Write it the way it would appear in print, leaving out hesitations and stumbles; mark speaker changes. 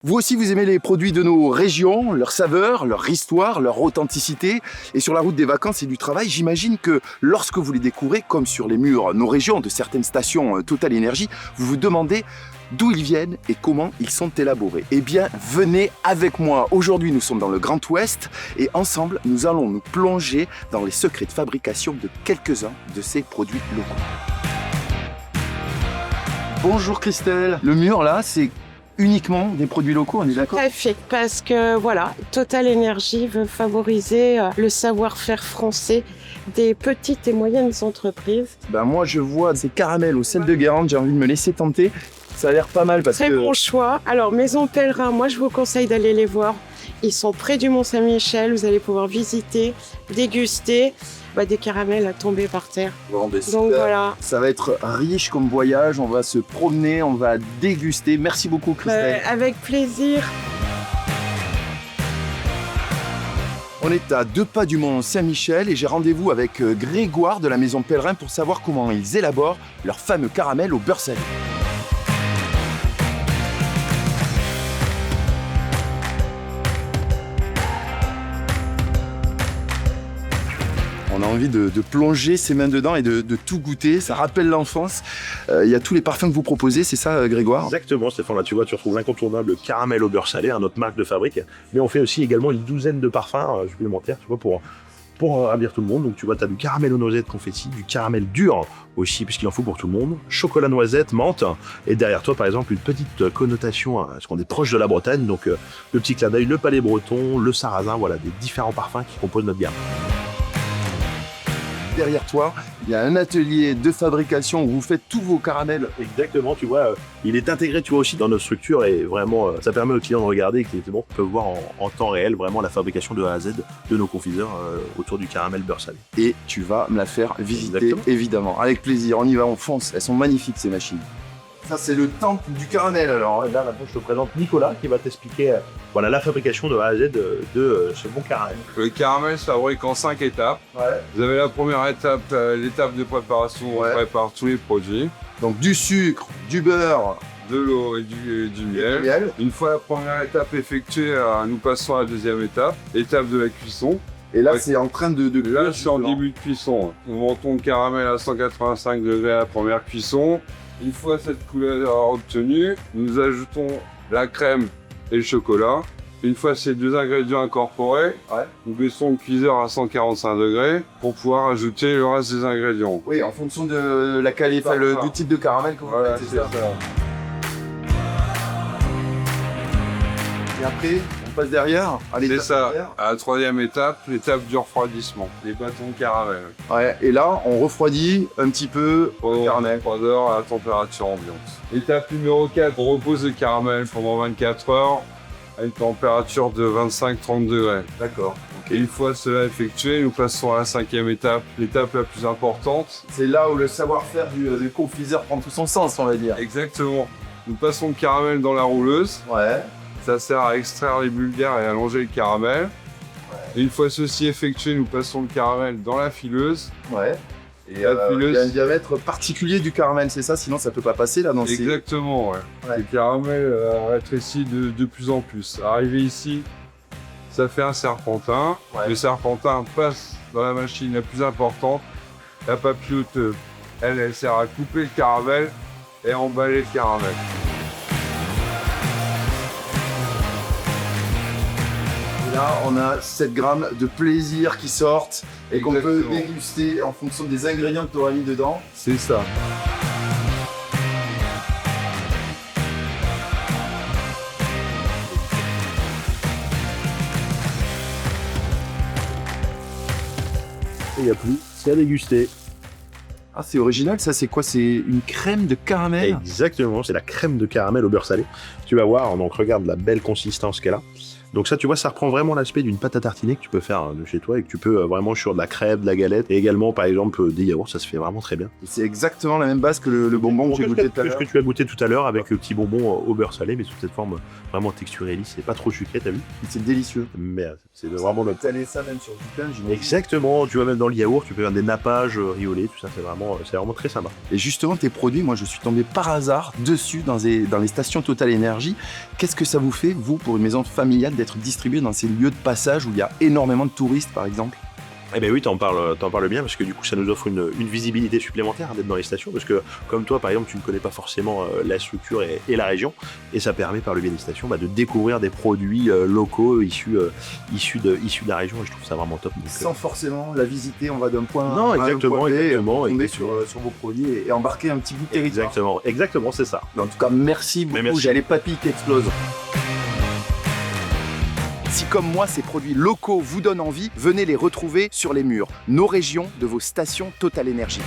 Speaker 1: Vous aussi, vous aimez les produits de nos régions, leur saveur, leur histoire, leur authenticité. Et sur la route des vacances et du travail, j'imagine que lorsque vous les découvrez, comme sur les murs nos régions de certaines stations Total Énergie, vous vous demandez d'où ils viennent et comment ils sont élaborés. Eh bien, venez avec moi. Aujourd'hui, nous sommes dans le Grand Ouest et ensemble, nous allons nous plonger dans les secrets de fabrication de quelques-uns de ces produits locaux. Bonjour Christelle. Le mur là, c'est uniquement des produits locaux, on est d'accord?
Speaker 2: Tout à fait, parce que voilà, Total Énergie veut favoriser le savoir-faire français des petites et moyennes entreprises.
Speaker 1: Ben moi je vois ces caramels au sel de Guérande, j'ai envie de me laisser tenter. Ça a l'air pas mal parce
Speaker 2: Très
Speaker 1: que...
Speaker 2: bon choix. Alors Maison Pèlerin, moi je vous conseille d'aller les voir. Ils sont près du Mont-Saint-Michel, vous allez pouvoir visiter, déguster des caramels à tomber par terre.
Speaker 1: Bon, ben,
Speaker 2: Donc voilà.
Speaker 1: Ça va être riche comme voyage, on va se promener, on va déguster. Merci beaucoup Christelle.
Speaker 2: Avec plaisir.
Speaker 1: On est à 2 pas du Mont-Saint-Michel et j'ai rendez-vous avec Grégoire de la Maison Pèlerin pour savoir comment ils élaborent leur fameux caramel au beurre salé. On a envie de plonger ses mains dedans et de tout goûter. Ça rappelle l'enfance. Il y a tous les parfums que vous proposez, c'est ça, Grégoire?
Speaker 3: Exactement, Stéphane. Là, tu vois, tu retrouves l'incontournable caramel au beurre salé, notre marque de fabrique. Mais on fait aussi également une douzaine de parfums supplémentaires, tu vois, pour ravir tout le monde. Donc, tu vois, tu as du caramel aux noisettes confetti, du caramel dur aussi, puisqu'il en faut pour tout le monde, chocolat noisette, menthe. Et derrière toi, par exemple, une petite connotation, parce qu'on est proche de la Bretagne. Donc, le petit clin d'œil, le palais breton, le sarrasin, voilà, des différents parfums qui composent notre gamme.
Speaker 1: Derrière toi, il y a un atelier de fabrication où vous faites tous vos caramels.
Speaker 3: Exactement, tu vois, il est intégré, tu vois, aussi dans notre structure et vraiment, ça permet aux clients de regarder et qu'ils peuvent voir en temps réel vraiment la fabrication de A à Z de nos confiseurs autour du caramel beurre salé.
Speaker 1: Et tu vas me la faire visiter,
Speaker 3: Exactement.
Speaker 1: évidemment. Avec plaisir, on y va, on fonce. Elles sont magnifiques ces machines. Ça, c'est le temple du caramel alors.
Speaker 3: Là, maintenant, je te présente Nicolas qui va t'expliquer voilà, la fabrication de A à Z de ce bon caramel.
Speaker 4: Le caramel se fabrique en 5 étapes.
Speaker 1: Ouais.
Speaker 4: Vous avez la première étape, l'étape de préparation, on prépare tous les produits.
Speaker 1: Donc du sucre, du beurre,
Speaker 4: De l'eau et du miel.
Speaker 1: miel.
Speaker 4: Une fois la première étape effectuée, nous passons à la deuxième étape, l'étape de la cuisson.
Speaker 1: Et là,
Speaker 4: Ouais.
Speaker 1: c'est en train de
Speaker 4: Et là,
Speaker 1: cuire,
Speaker 4: je suis en
Speaker 1: justement.
Speaker 4: début de cuisson. Nous montons le caramel à 185 degrés à la première cuisson. Une fois cette couleur obtenue, nous ajoutons la crème et le chocolat. Une fois ces deux ingrédients incorporés, nous baissons le cuiseur à 145 degrés pour pouvoir ajouter le reste des ingrédients.
Speaker 1: Oui, en fonction de la qualité, du type de caramel que vous
Speaker 4: Voilà,
Speaker 1: mettez,
Speaker 4: c'est
Speaker 1: ça.
Speaker 4: ça.
Speaker 1: Et après, on passe derrière. Allez,
Speaker 4: C'est
Speaker 1: tape
Speaker 4: ça.
Speaker 1: derrière.
Speaker 4: À la troisième étape, l'étape du refroidissement. Les bâtons de caramel.
Speaker 1: Ouais, et là, on refroidit un petit peu le
Speaker 4: Pendant
Speaker 1: caramel.
Speaker 4: 3 heures à la température ambiante. Étape numéro 4, on repose le caramel pendant 24 heures à une température de 25-30 degrés.
Speaker 1: D'accord.
Speaker 4: Et une fois cela effectué, nous passons à la cinquième étape, l'étape la plus importante.
Speaker 1: C'est là où le savoir-faire du confiseur prend tout son sens, on va dire.
Speaker 4: Exactement. Nous passons le caramel dans la rouleuse.
Speaker 1: Ouais.
Speaker 4: Ça sert à extraire les bulgares et à allonger le caramel. Et une fois ceci effectué, nous passons le caramel dans la fileuse.
Speaker 1: Ouais. Et
Speaker 4: La fileuse.
Speaker 1: il y a un diamètre particulier du caramel, c'est ça? Sinon, ça peut pas passer là dans ces...
Speaker 4: Exactement, ouais.
Speaker 1: Ouais.
Speaker 4: Le caramel rétrécit de plus en plus. Arrivé ici, ça fait un serpentin.
Speaker 1: Ouais.
Speaker 4: Le serpentin passe dans la machine la plus importante, la papilloteuse. Elle sert à couper le caramel et à emballer le caramel.
Speaker 1: Et là, on a 7 grammes de plaisir qui sortent et qu'on peut
Speaker 4: Exactement.
Speaker 1: déguster en fonction des ingrédients que tu auras mis dedans.
Speaker 4: C'est ça.
Speaker 3: Et il n'y a plus, c'est à déguster.
Speaker 1: Ah, c'est original, ça, c'est quoi? C'est une crème de caramel?
Speaker 3: Exactement, c'est la crème de caramel au beurre salé. Tu vas voir, donc regarde la belle consistance qu'elle a. Donc ça, tu vois, ça reprend vraiment l'aspect d'une pâte à tartiner que tu peux faire de chez toi et que tu peux vraiment sur de la crêpe, de la galette et également, par exemple, des yaourts. Ça se fait vraiment très bien.
Speaker 1: C'est exactement la même base que le bonbon que j'ai goûté tout à
Speaker 3: Ce
Speaker 1: l'heure.
Speaker 3: que tu as goûté tout à l'heure avec le petit bonbon au beurre salé, mais sous cette forme vraiment texturée lisse. C'est pas trop sucré, t'as vu?
Speaker 1: C'est délicieux.
Speaker 3: Mais c'est vraiment notre...
Speaker 1: T'allais ça même sur du pain, j'imagine.
Speaker 3: Exactement, tu vois, même dans le yaourt, tu peux faire des nappages, riolés, tout ça, c'est vraiment très sympa.
Speaker 1: Et justement, tes produits, moi je suis tombé par hasard dessus dans les stations Total Energy. Qu'est-ce que ça vous fait, vous, pour une maison familiale, d'être distribué dans ces lieux de passage où il y a énormément de touristes, par exemple?
Speaker 3: Eh ben oui, t'en parles bien parce que du coup ça nous offre une visibilité supplémentaire d'être dans les stations parce que comme toi par exemple tu ne connais pas forcément la structure et la région et ça permet par le biais des stations de découvrir des produits locaux issus de la région et je trouve ça vraiment top. Donc,
Speaker 1: Sans forcément la visiter, on va d'un point
Speaker 3: non,
Speaker 1: A à un
Speaker 3: exactement,
Speaker 1: point B,
Speaker 3: exactement,
Speaker 1: tomber
Speaker 3: exactement.
Speaker 1: sur vos produits et embarquer un petit bout de territoire.
Speaker 3: Exactement, c'est ça.
Speaker 1: En tout cas, merci beaucoup,
Speaker 3: merci.
Speaker 1: j'ai les papilles qui explosent. Si comme moi, ces produits locaux vous donnent envie, venez les retrouver sur les murs, nos régions de vos stations Total Energy.